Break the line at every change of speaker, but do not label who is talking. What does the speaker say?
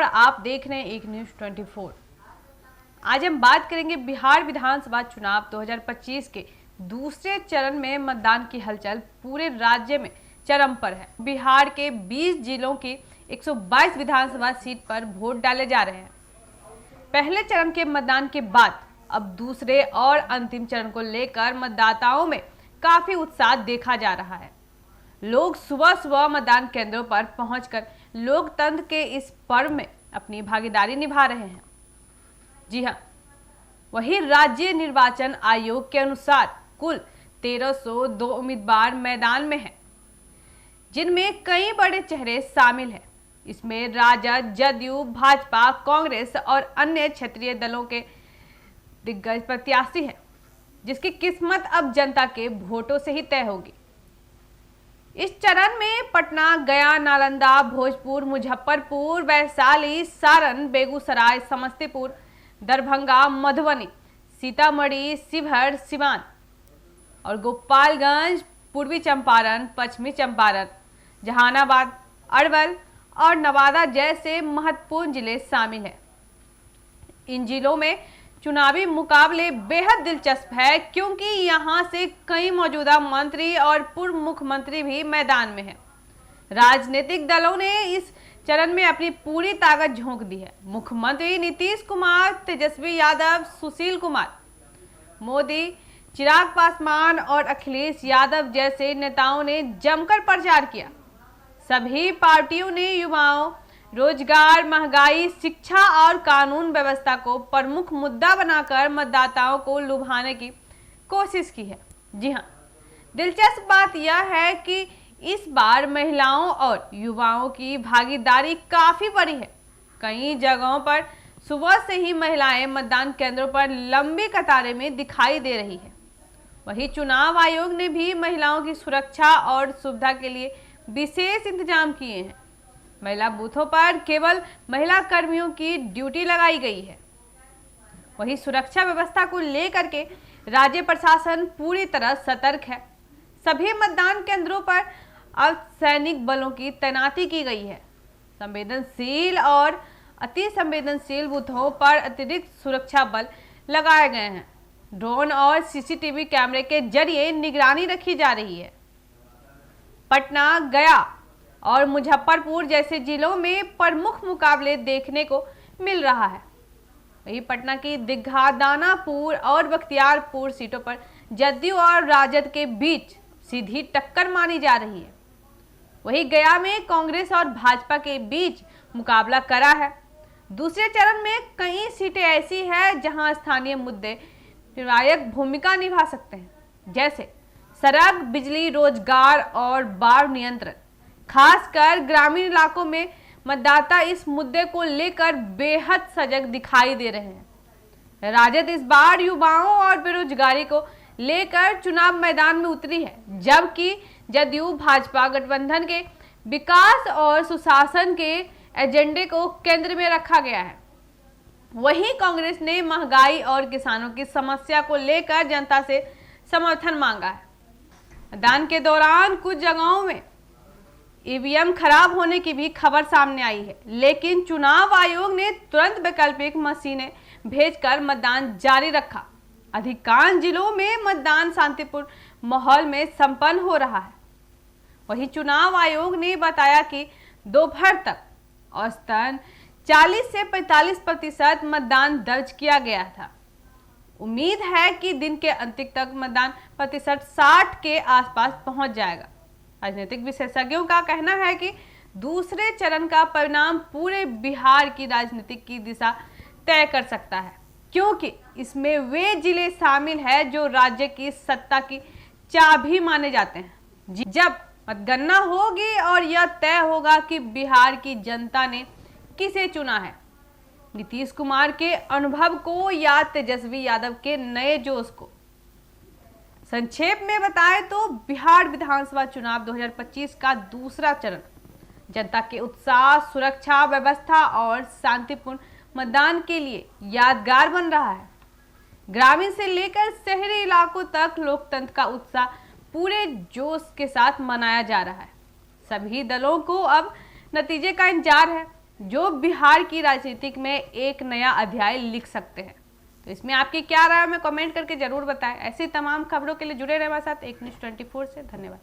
आप देख रहे हैं एक न्यूज 24। आज हम बात करेंगे बिहार विधानसभा चुनाव 2025 के दूसरे चरण में मतदान की हलचल पूरे राज्य में चरम पर है। बिहार के 20 जिलों की 122 विधानसभा सीट पर वोट डाले जा रहे हैं। पहले चरण के मतदान के बाद अब दूसरे और अंतिम चरण को लेकर मतदाताओं में काफी उत्साह देखा जा रहा है। लोग सुबह सुबह मतदान केंद्रों पर पहुंचकर लोकतंत्र के इस पर्व में अपनी भागीदारी निभा रहे हैं। जी हां, वही राज्य निर्वाचन आयोग के अनुसार कुल 1302 उम्मीदवार मैदान में हैं, जिनमें कई बड़े चेहरे शामिल हैं। इसमें राजद, जदयू, भाजपा, कांग्रेस और अन्य क्षेत्रीय दलों के दिग्गज प्रत्याशी हैं, जिसकी किस्मत अब जनता के वोटों से ही तय होगी। इस चरण में पटना, गया, नालंदा, भोजपुर, मुजफ्फरपुर, वैशाली, सारण, बेगूसराय, समस्तीपुर, दरभंगा, मधुबनी, सीतामढ़ी, शिवहर, सिवान और गोपालगंज, पूर्वी चंपारण, पश्चिमी चंपारण, जहानाबाद, अरवल और नवादा जैसे महत्वपूर्ण जिले शामिल हैं। इन जिलों में चुनावी मुकाबले बेहद दिलचस्प है, क्योंकि यहां से कई मौजूदा मंत्री और पूर्व मुख्यमंत्री भी मैदान में हैं। राजनीतिक दलों ने इस चरण में अपनी पूरी ताकत झोंक दी है। मुख्यमंत्री नीतीश कुमार, तेजस्वी यादव, सुशील कुमार मोदी, चिराग पासवान और अखिलेश यादव जैसे नेताओं ने जमकर प्रचार किया। सभी पार्टियों ने युवाओं, रोजगार, महंगाई, शिक्षा और कानून व्यवस्था को प्रमुख मुद्दा बनाकर मतदाताओं को लुभाने की कोशिश की है। जी हां, दिलचस्प बात यह है कि इस बार महिलाओं और युवाओं की भागीदारी काफी बड़ी है। कई जगहों पर सुबह से ही महिलाएं मतदान केंद्रों पर लंबी कतारें में दिखाई दे रही है। वहीं चुनाव आयोग ने भी महिलाओं की सुरक्षा और सुविधा के लिए विशेष इंतजाम किए हैं। महिला बूथों पर केवल महिला कर्मियों की ड्यूटी लगाई गई है। वहीं सुरक्षा व्यवस्था को लेकर के राज्य प्रशासन पूरी तरह सतर्क है। सभी मतदान केंद्रों पर अब सैनिक बलों की तैनाती की गई है। संवेदनशील और अति संवेदनशील बूथों पर अतिरिक्त सुरक्षा बल लगाए गए हैं। ड्रोन और सीसीटीवी कैमरे के जरिए निगरानी रखी जा रही है। पटना, गया और मुजफ्फरपुर जैसे जिलों में प्रमुख मुकाबले देखने को मिल रहा है। वहीं पटना की दीघा, दानापुर और बख्तियारपुर सीटों पर जदयू और राजद के बीच सीधी टक्कर मानी जा रही है। वहीं गया में कांग्रेस और भाजपा के बीच मुकाबला कड़ा है। दूसरे चरण में कई सीटें ऐसी हैं जहां स्थानीय मुद्दे निर्णायक भूमिका निभा सकते हैं, जैसे सड़क, बिजली, रोजगार और बाढ़ नियंत्रण। खासकर ग्रामीण इलाकों में मतदाता इस मुद्दे को लेकर बेहद सजग दिखाई दे रहे हैं। राजद इस बार युवाओं और बेरोजगारी को लेकर चुनाव मैदान में उतरी है, जबकि जदयू भाजपा गठबंधन के विकास और सुशासन के एजेंडे को केंद्र में रखा गया है। वहीं कांग्रेस ने महंगाई और किसानों की समस्या को लेकर जनता से समर्थन मांगा है। मतदान के दौरान कुछ जगहों में ईवीएम खराब होने की भी खबर सामने आई है, लेकिन चुनाव आयोग ने तुरंत वैकल्पिक मशीनें भेजकर मतदान जारी रखा। अधिकांश जिलों में मतदान शांतिपूर्ण माहौल में संपन्न हो रहा है। वहीं चुनाव आयोग ने बताया कि दोपहर तक औसतन 40 से 45% मतदान दर्ज किया गया था। उम्मीद है कि दिन के अंत तक मतदान प्रतिशत 60 के आसपास पहुंच जाएगा। राजनीतिक विशेषज्ञों का कहना है कि दूसरे चरण का परिणाम पूरे बिहार की राजनीति की दिशा तय कर सकता है, क्योंकि इसमें वे जिले शामिल हैं जो राज्य की सत्ता की चाबी माने जाते हैं। जब मतगणना होगी और यह तय होगा कि बिहार की जनता ने किसे चुना है, नीतीश कुमार के अनुभव को या तेजस्वी यादव के नए जोश को। संक्षेप में बताएं तो बिहार विधानसभा चुनाव 2025 का दूसरा चरण जनता के उत्साह, सुरक्षा व्यवस्था और शांतिपूर्ण मतदान के लिए यादगार बन रहा है। ग्रामीण से लेकर शहरी इलाकों तक लोकतंत्र का उत्साह पूरे जोश के साथ मनाया जा रहा है। सभी दलों को अब नतीजे का इंतजार है। जो बिहार की राजनीतिक में एक नया अध्याय लिख सकते हैं। तो इसमें आपकी क्या राय है, हमें कमेंट करके जरूर बताएं। ऐसी तमाम खबरों के लिए जुड़े रहे हमारे साथ एक न्यूज़ 24 से। धन्यवाद।